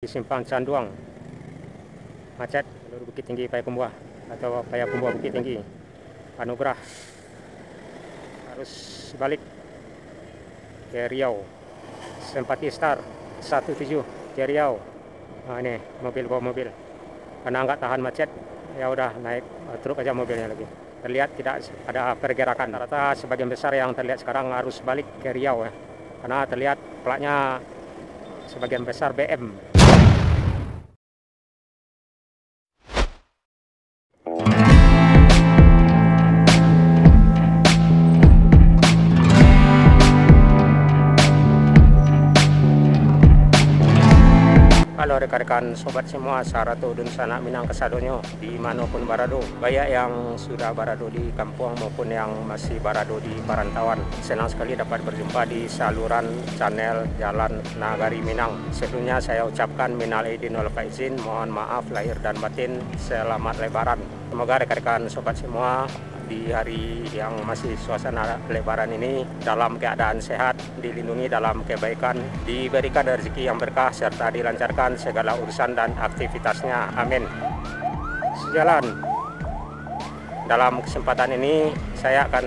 Simpang Canduang, macet jalur Bukit Tinggi Payakumbuh atau Payakumbuh Bukit Tinggi, Anugerah harus balik ke Riau, Simpati Star 17 ke Riau. Nah, ini mobil bawa mobil karena nggak tahan macet, ya udah naik truk aja mobilnya lagi. Terlihat tidak ada pergerakan. Rata-rata sebagian besar yang terlihat sekarang harus balik ke Riau ya, karena terlihat platnya sebagian besar BM. Halo rekan-rekan sobat semua, Saratu Dun Sanak Minang Kesadonyo dimanapun barado, baik yang sudah barado di kampung maupun yang masih barado di perantauan. Senang sekali dapat berjumpa di saluran channel Jalan Nagari Minang. Sebelumnya saya ucapkan minal aidin wal faizin, mohon maaf lahir dan batin, selamat lebaran. Semoga rekan-rekan sobat semua di hari yang masih suasana lebaran ini dalam keadaan sehat, dilindungi dalam kebaikan, diberikan rezeki yang berkah, serta dilancarkan segala urusan dan aktivitasnya. Amin. Sejalan. Dalam kesempatan ini saya akan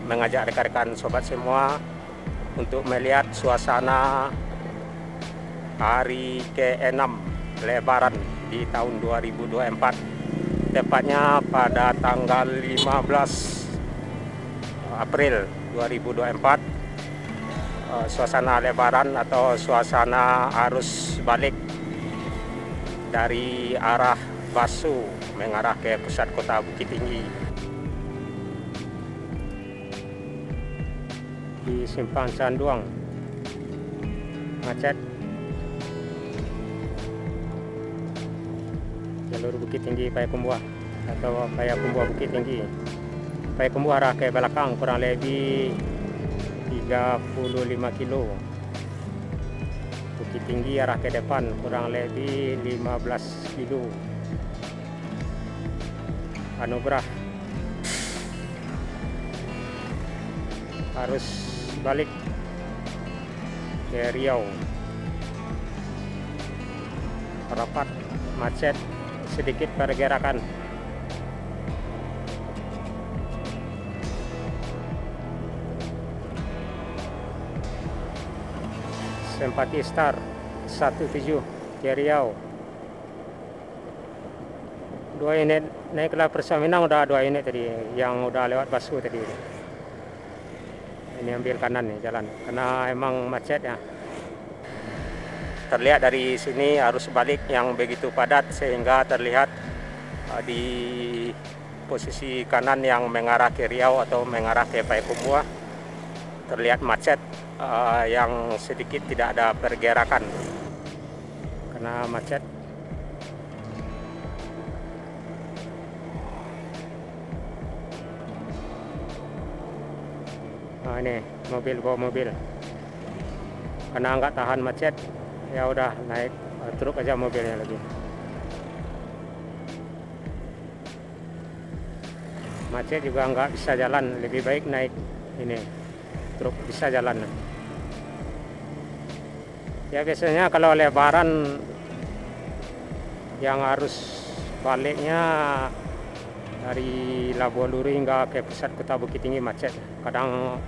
mengajak rekan-rekan sobat semua untuk melihat suasana hari ke-6 lebaran di tahun 2024. Tepatnya pada tanggal 15 April 2024, suasana lebaran atau suasana arus balik dari arah Basu mengarah ke pusat kota Bukit Tinggi. Di Simpang Canduang macet, jalur Bukit Tinggi Payakumbuh atau Payakumbuh Bukit Tinggi. Payakumbuh arah ke belakang kurang lebih 35 kilo. Bukit Tinggi arah ke depan kurang lebih 15 kilo. Anugerah harus balik ke Riau. Rapat, macet, sedikit pergerakan. Simpati Star 17 ke Riau. 2 unit naiklah Persaminang, udah 2 unit tadi yang udah lewat Basu tadi. Ini ambil kanan nih jalan karena emang macet ya. Terlihat dari sini arus balik yang begitu padat sehingga terlihat di posisi kanan yang mengarah ke Riau atau mengarah ke Payakumbuh terlihat macet yang sedikit tidak ada pergerakan karena macet. Nah, ini mobil bawa mobil karena nggak tahan macet, ya udah naik truk aja mobilnya lagi. Macet juga nggak bisa jalan, lebih baik naik ini truk, bisa jalan. Ya biasanya kalau lebaran yang harus baliknya dari Labuan Duri hingga ke pusat kota Bukit Tinggi macet, kadang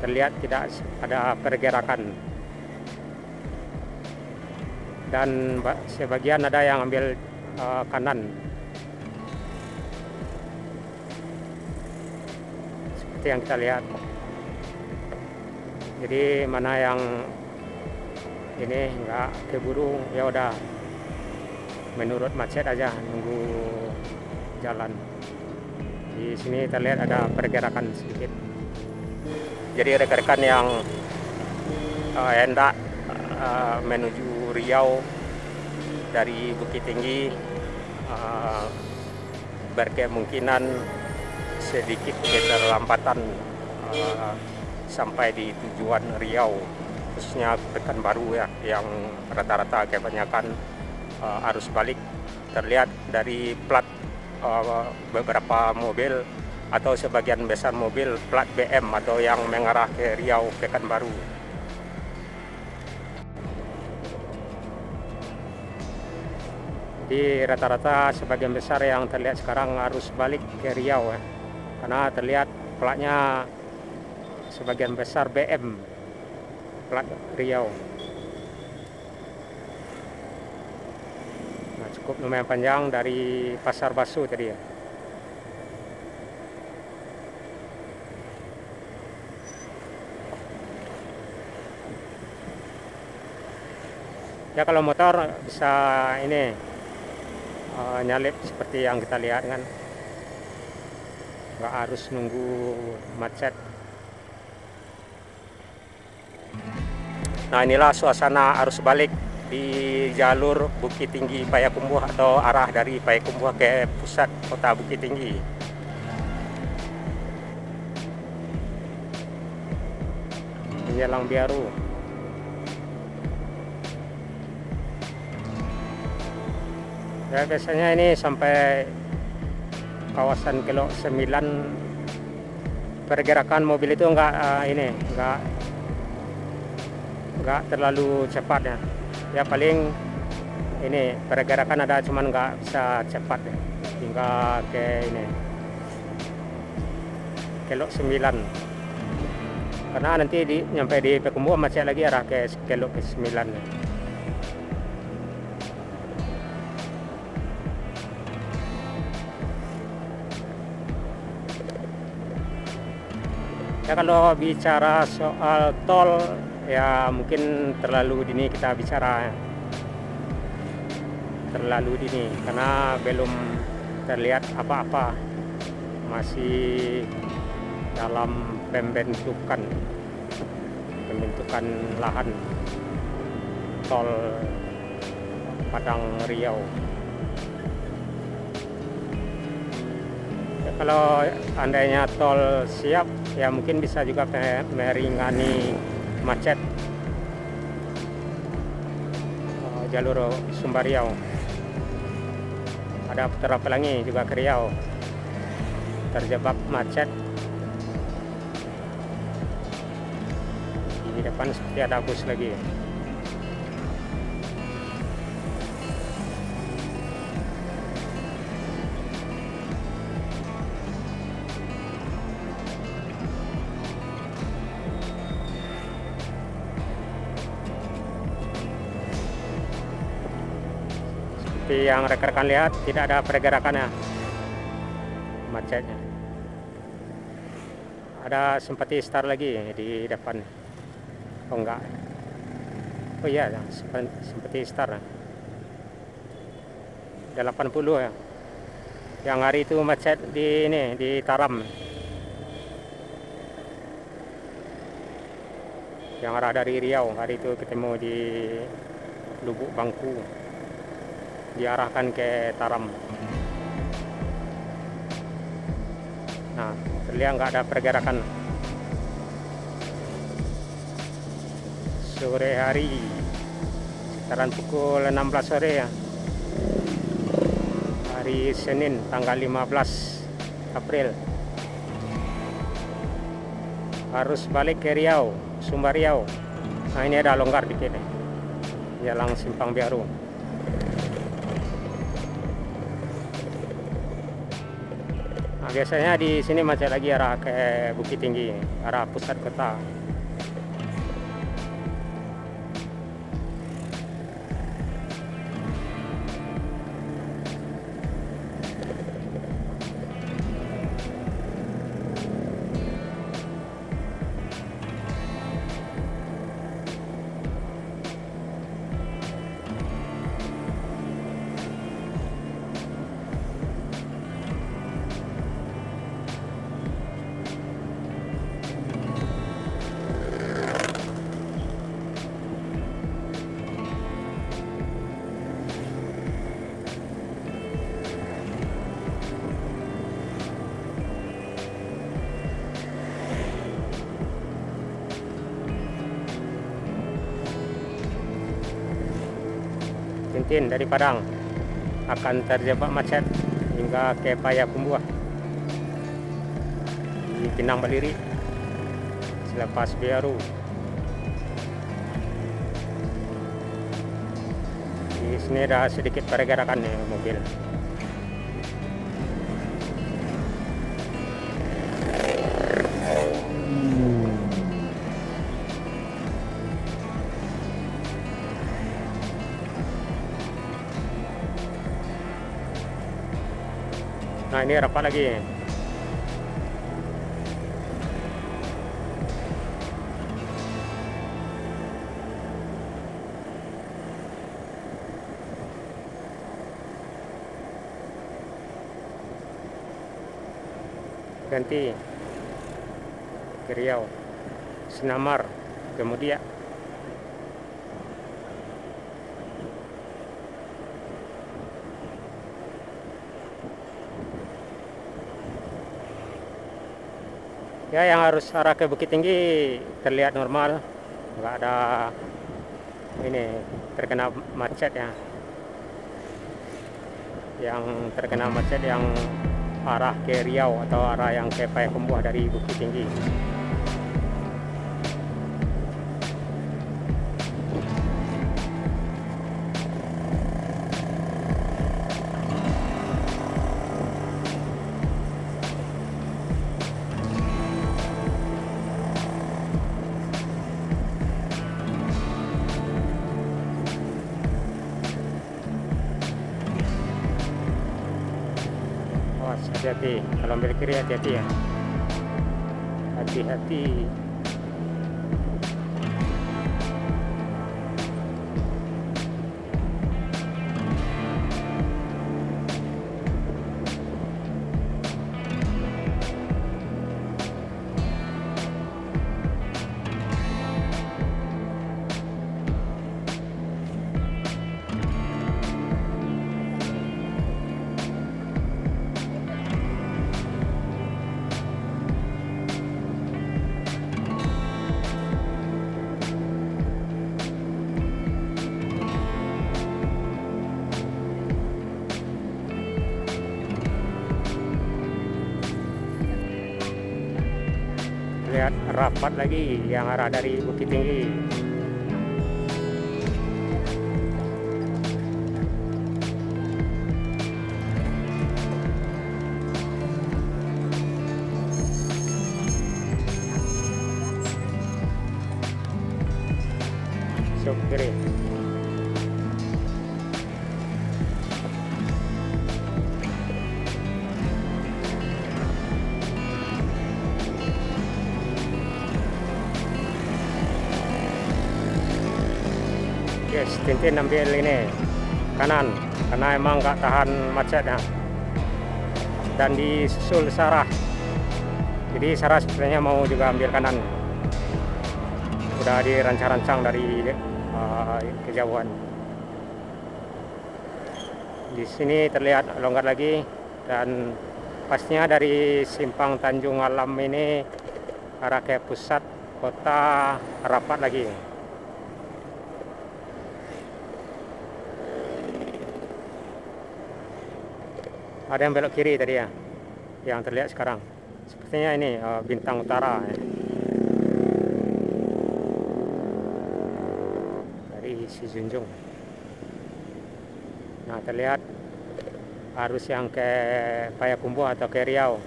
terlihat tidak ada pergerakan. Dan sebagian ada yang ambil kanan seperti yang kita lihat. Jadi mana yang ini nggak keburu, ya udah menurut macet aja, nunggu jalan. Di sini terlihat ada pergerakan sedikit. Jadi rekan-rekan yang hendak menuju Riau dari Bukit Tinggi berkemungkinan sedikit keterlambatan sampai di tujuan Riau, khususnya Pekanbaru ya, yang rata-rata kebanyakan arus balik. Terlihat dari plat beberapa mobil atau sebagian besar mobil plat BM atau yang mengarah ke Riau Pekanbaru. Jadi rata-rata sebagian besar yang terlihat sekarang arus balik ke Riau ya. Karena terlihat platnya sebagian besar BM, plat Riau. Nah, cukup lumayan panjang dari Pasar Basu tadi ya. Ya kalau motor bisa ini nyalip seperti yang kita lihat kan, nggak harus nunggu macet. Nah inilah suasana arus balik di jalur Bukit Tinggi Payakumbuh atau arah dari Payakumbuh ke pusat kota Bukit Tinggi. Menjelang Biaru. Ya biasanya ini sampai kawasan Kilo 9 pergerakan mobil itu nggak terlalu cepat ya. Ya paling ini pergerakan ada, cuman nggak bisa cepat ya. Hingga ke ini Kilo 9. Karena nanti nyampe di Payakumbuh macet lagi arah ke Kilo 9. Ya kalau bicara soal tol ya mungkin terlalu dini kita bicara, terlalu dini karena belum terlihat apa-apa, masih dalam pembentukan lahan tol Padang Riau. Ya, kalau andainya tol siap ya mungkin bisa juga meringani macet jalur Sumbar Riau. Ada Putra Pelangi juga ke Riau, terjebak macet. Di depan seperti ada bus lagi. Seperti yang rekan-rekan lihat, tidak ada pergerakannya macetnya. Ada Simpati Star lagi di depan. Oh enggak. Oh iya, Simpati Star. 80 ya. Yang hari itu macet di ini di Taram. Yang arah dari Riau hari itu ketemu di Lubuk Bangku, diarahkan ke Taram. Nah, terlihat nggak ada pergerakan. Sore hari, sekitaran pukul 16 sore ya. Hari Senin, tanggal 15 April. Harus balik ke Riau, Sumbar Riau. Nah, ini ada longgar dikit nih. Jalan Simpang Biaru. Nah, biasanya di sini macet lagi arah ke Bukit Tinggi, arah pusat kota. Tintin dari Padang akan terjebak macet hingga ke Payakumbuh di Pinang Baliri selepas Biaru. Di Di sini ada sedikit pergerakan nih mobil. Nah, ini rapat lagi. Ganti ke Riau, Sinamar, kemudian ya yang harus arah ke Bukit Tinggi terlihat normal, nggak ada ini terkena macet ya. Yang terkena macet yang arah ke Riau atau arah yang ke Payakumbuh dari Bukit Tinggi. Hati-hati, kalau ambil kiri hati-hati ya, hati-hati. Lihat rapat lagi yang arah dari Bukit Tinggi. Sok kiri. Yes, Tintin ambil ini kanan karena emang nggak tahan macetnya, dan disusul Sarah. Jadi Sarah sebenarnya mau juga ambil kanan, udah dirancang-rancang dari kejauhan. Di sini terlihat longgar lagi, dan pasnya dari simpang Tanjung Alam ini arah ke pusat kota rapat lagi. Ada yang belok kiri tadi ya, yang terlihat sekarang. Sepertinya ini Bintang Utara ya. Dari Si Junjung. Nah, terlihat arus yang ke Payakumbuh atau ke Riau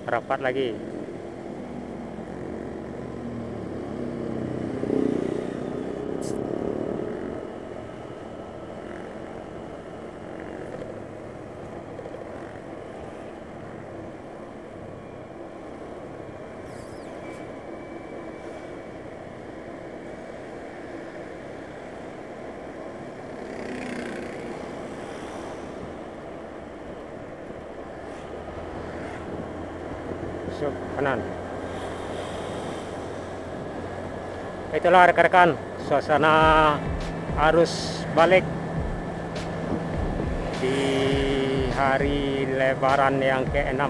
rapat lagi. Kanan. Itulah rekan-rekan suasana arus balik di hari Lebaran yang ke-6.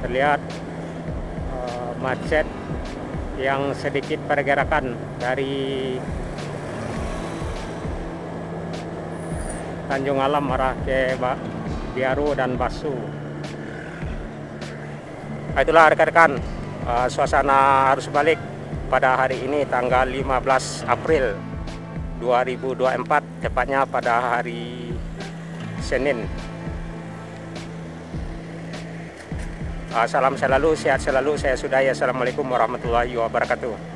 Terlihat macet yang sedikit pergerakan dari Tanjung Alam arah ke Biaru dan Basu. Itulah rekan-rekan suasana arus balik pada hari ini tanggal 15 April 2024, tepatnya pada hari Senin. Salam selalu, sehat selalu. Saya sudahi. Assalamualaikum warahmatullahi wabarakatuh.